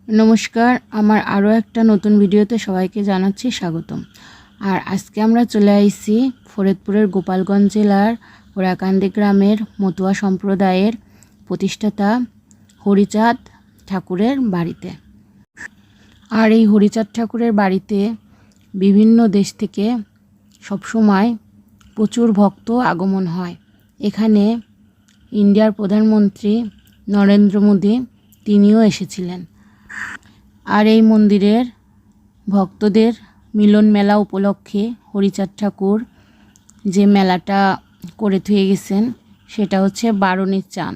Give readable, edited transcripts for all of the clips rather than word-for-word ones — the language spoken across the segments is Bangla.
নমস্কার, আমার আরও একটা নতুন ভিডিওতে সবাইকে জানাচ্ছি স্বাগতম। আর আজকে আমরা চলে আইছি ফরিদপুরের গোপালগঞ্জ জেলার ওরাকান্দি গ্রামের মতুয়া সম্প্রদায়ের প্রতিষ্ঠাতা হরিচাঁদ ঠাকুরের বাড়িতে। আর এই হরিচাঁদ ঠাকুরের বাড়িতে বিভিন্ন দেশ থেকে সবসময় প্রচুর ভক্ত আগমন হয়। এখানে ইন্ডিয়ার প্রধানমন্ত্রী নরেন্দ্র মোদী তিনিও এসেছিলেন। আর এই মন্দিরের ভক্তদের মিলন মেলা উপলক্ষে হরিচাঁদ ঠাকুর যে মেলাটা করে থুয়ে গেছেন সেটা হচ্ছে বারুণীর চান।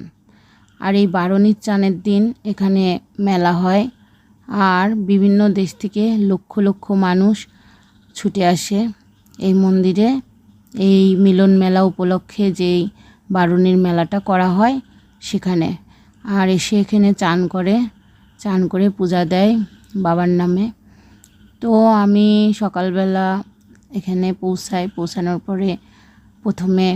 আর এই বারুণীর চানের দিন এখানে মেলা হয় আর বিভিন্ন দেশ থেকে লক্ষ লক্ষ মানুষ ছুটে আসে এই মন্দিরে এই মিলন মেলা উপলক্ষে যেই বারুণীর মেলাটা করা হয় সেখানে। আর এসে এখানে চান করে পূজা দেয় বাবার নামে। তো আমি সকালবেলা এখানে পৌঁছানোর পরে প্রথমে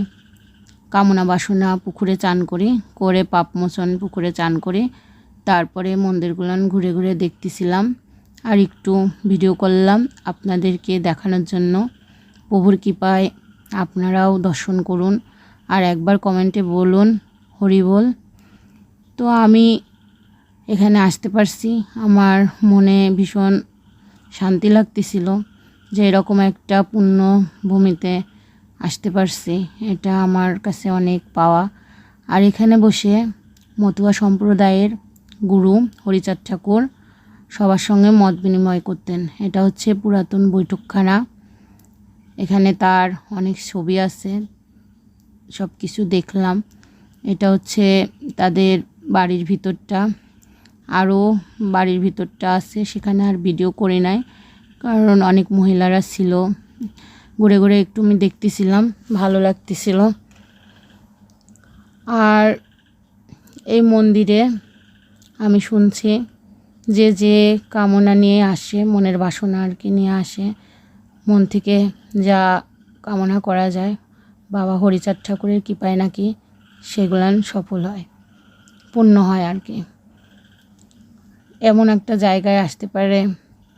কামনা বাসনা পুকুরে চান করি, করে পাপ মোচন পুকুরে চান করি। তারপরে মন্দিরগুলো ঘুরে ঘুরে দেখতেছিলাম আর একটু ভিডিও করলাম আপনাদেরকে দেখানোর জন্য। প্রভুর কৃপায় আপনারাও দর্শন করুন আর একবার কমেন্টে বলুন হরি বল। তো আমি এখানে আসতে পারছি, আমার মনে ভীষণ শান্তি লাগতেছিল যে এরকম একটা পুণ্য ভূমিতে আসতে পারছি, এটা আমার কাছে অনেক পাওয়া। আর এখানে বসে মতুয়া সম্প্রদায়ের গুরু হরিচাঁদ ঠাকুর সবার সঙ্গে মত বিনিময় করতেন। এটা হচ্ছে পুরাতন বৈঠকখানা, এখানে তার অনেক ছবি আছে, সব কিছু দেখলাম। এটা হচ্ছে তাদের বাড়ির ভিতরটা, আরও বাড়ির ভিতরটা আছে, সেখানে আর ভিডিও করে নাই কারণ অনেক মহিলারা ছিল। ঘুরে ঘুরে একটু আমি দেখতেছিলাম, ভালো লাগতেছিল। আর এই মন্দিরে আমি শুনছি যে যে কামনা নিয়ে আসে, মনের বাসনা আর কি নিয়ে আসে, মন থেকে যা কামনা করা যায় বাবা হরিচাঁদ ঠাকুরের কৃপায় নাকি সেগুলান সফল হয়, পূর্ণ হয় আর কি। এমন একটা জায়গায় আসতে পারে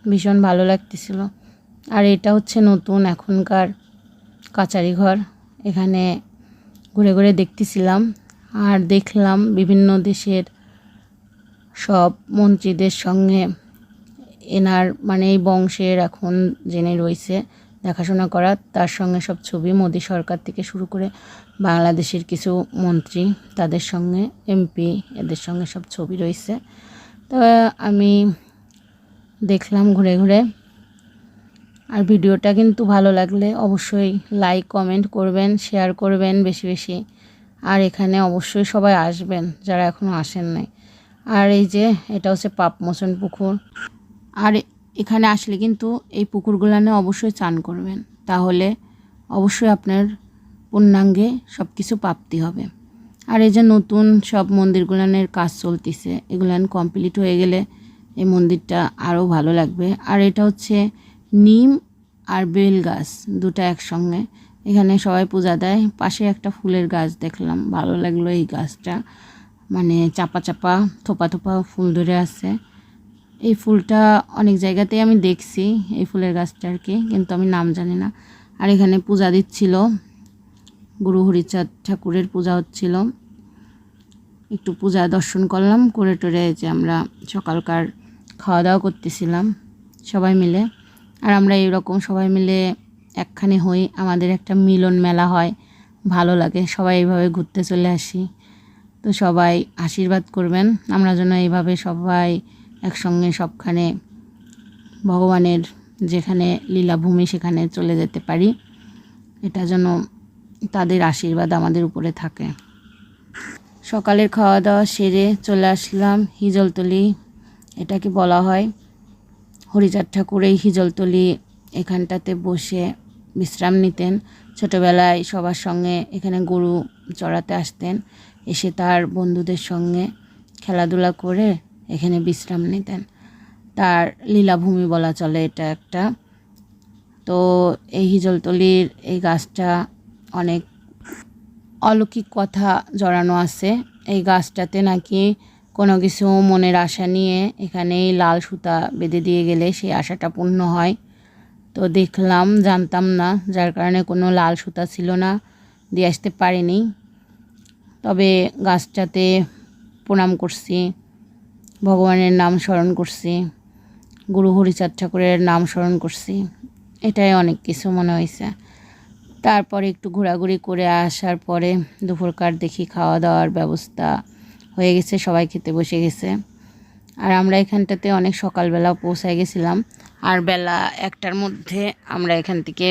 ভীষণ ভালো লাগতেছিল। আর এটা হচ্ছে নতুন এখনকার কাচারি ঘর, এখানে ঘুরে ঘুরে দেখতেছিলাম আর দেখলাম বিভিন্ন দেশের সব মন্ত্রীদের সঙ্গে এনার মানে এই বংশের এখন জেনে রয়েছে দেখাশোনা করার, তার সঙ্গে সব ছবি মোদী সরকার থেকে শুরু করে বাংলাদেশের কিছু মন্ত্রী তাদের সঙ্গে এমপি এদের সঙ্গে সব ছবি রয়েছে। তো আমি দেখলাম ঘুরে ঘুরে। আর ভিডিওটা কিন্তু ভালো লাগলে অবশ্যই লাইক কমেন্ট করবেন, শেয়ার করবেন বেশি বেশি। আর এখানে অবশ্যই সবাই আসবেন যারা এখনও আসেন নাই। আর এই যে এটা হচ্ছে পাপমোচন পুকুর। আর এখানে আসলে কিন্তু এই পুকুরগুলানে অবশ্যই চান করবেন, তাহলে অবশ্যই আপনার পূর্ণাঙ্গে সব কিছু প্রাপ্তি হবে। আর এই যে নতুন সব মন্দিরগুলানের কাজ চলতেছে, এগুলান কমপ্লিট হয়ে গেলে এই মন্দিরটা আরও ভালো লাগবে। আর এটা হচ্ছে নিম আর বেল গাছ দুটা একসঙ্গে, এখানে সবাই পূজা দেয়। পাশে একটা ফুলের গাছ দেখলাম, ভালো লাগলো এই গাছটা, মানে চাপা চাপা থোপা থোপা ফুল ধরে আছে। এই ফুলটা অনেক জায়গাতেই আমি দেখছি এই ফুলের গাছটা আর কি, কিন্তু আমি নাম জানি না। আর এখানে পূজা দিচ্ছিল, গুরু হরিচাঁদ ঠাকুরের পূজা হচ্ছিল, একটু পূজা দর্শন করলাম, করে টোরে যে আমরা সকালকার খাওয়া দাওয়া করতেছিলাম সবাই মিলে। আর আমরা এইরকম সবাই মিলে একখানে হই, আমাদের একটা মিলন মেলা হয়, ভালো লাগে, সবাই এইভাবে ঘুরতে চলে আসি। তো সবাই আশীর্বাদ করবেন আমরা যেন এইভাবে সবাই একসঙ্গে সবখানে ভগবানের যেখানে লীলাভূমি সেখানে চলে যেতে পারি, এটা যেন তাদের আশীর্বাদ আমাদের উপরে থাকে। সকালের খাওয়া দাওয়া সেরে চলে আসলাম হিজলতলি, এটাকে বলা হয় হরিচাঁদ ঠাকুর এই হিজলতলি, এখানটাতে বসে বিশ্রাম নিতেন। ছোটোবেলায় সবার সঙ্গে এখানে গরু চড়াতে আসতেন, এসে তার বন্ধুদের সঙ্গে খেলাধুলা করে এখানে বিশ্রাম নিতেন। তার লীলাভূমি বলা চলে এটা একটা। তো এই হিজলতলির এই গাছটা অনেক অলৌকিক কথা জড়ানো আছে। এই গাছটাতে নাকি কোনো কিছু মনের আশা নিয়ে এখানেই লাল সুতা বেঁধে দিয়ে গেলে সেই আশাটা পূর্ণ হয়। তো দেখলাম, জানতাম না, যার কারণে কোনো লাল সুতা ছিল না, দিয়ে আসতে পারিনি। তবে গাছটাতে প্রণাম করছি, ভগবানের নাম স্মরণ করছি, গুরু হরিচাঁদ ঠাকুরের নাম স্মরণ করছি, এটাই অনেক কিছু মনে হয়েছে। তারপরে একটু ঘোরাঘুরি করে আসার পরে দুপুরকার দেখি খাওয়া দাওয়ার ব্যবস্থা হয়ে গেছে, সবাই খেতে বসে গেছে। আর আমরা এখানটাতে অনেক সকালবেলা পৌঁছায় গেছিলাম, আর বেলা 1টার মধ্যে আমরা এখান থেকে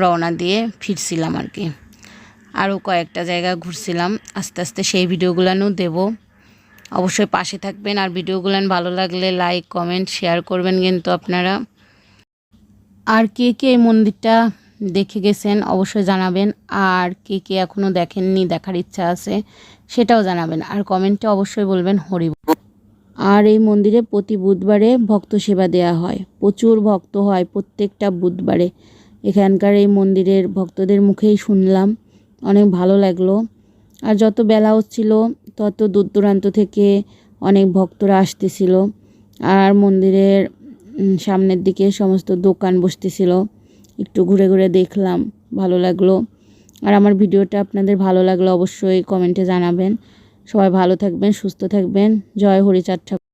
রওনা দিয়ে ফিরছিলাম আর কি। আরও কয়েকটা জায়গা ঘুরছিলাম, আস্তে আস্তে সেই ভিডিওগুলানও দেব। অবশ্যই পাশে থাকবেন, আর ভিডিওগুলান ভালো লাগলে লাইক কমেন্ট শেয়ার করবেন কিন্তু আপনারা। আর কে কে এই মন্দিরটা দেখে গেছেন অবশ্যই জানাবেন, আর কে কে এখনও দেখেননি, দেখার ইচ্ছা আছে সেটাও জানাবেন, আর কমেন্টে অবশ্যই বলবেন হরি। আর এই মন্দিরে প্রতি বুধবারে ভক্ত সেবা দেওয়া হয়, প্রচুর ভক্ত হয় প্রত্যেকটা বুধবারে। এখানকার এই মন্দিরের ভক্তদের মুখেই শুনলাম, অনেক ভালো লাগলো। আর যত বেলা হচ্ছিল তত দূর দূরান্ত থেকে অনেক ভক্তরা আসতেছিল, আর মন্দিরের সামনের দিকে সমস্ত দোকান বসতেছিল, একটু ঘুরে ঘুরে দেখলাম, ভালো লাগলো। আর আমার ভিডিওটা আপনাদের ভালো লাগলো অবশ্যই কমেন্টে জানাবেন। সবাই ভালো থাকবেন, সুস্থ থাকবেন। জয় হরিচাঁদ ঠাকুর।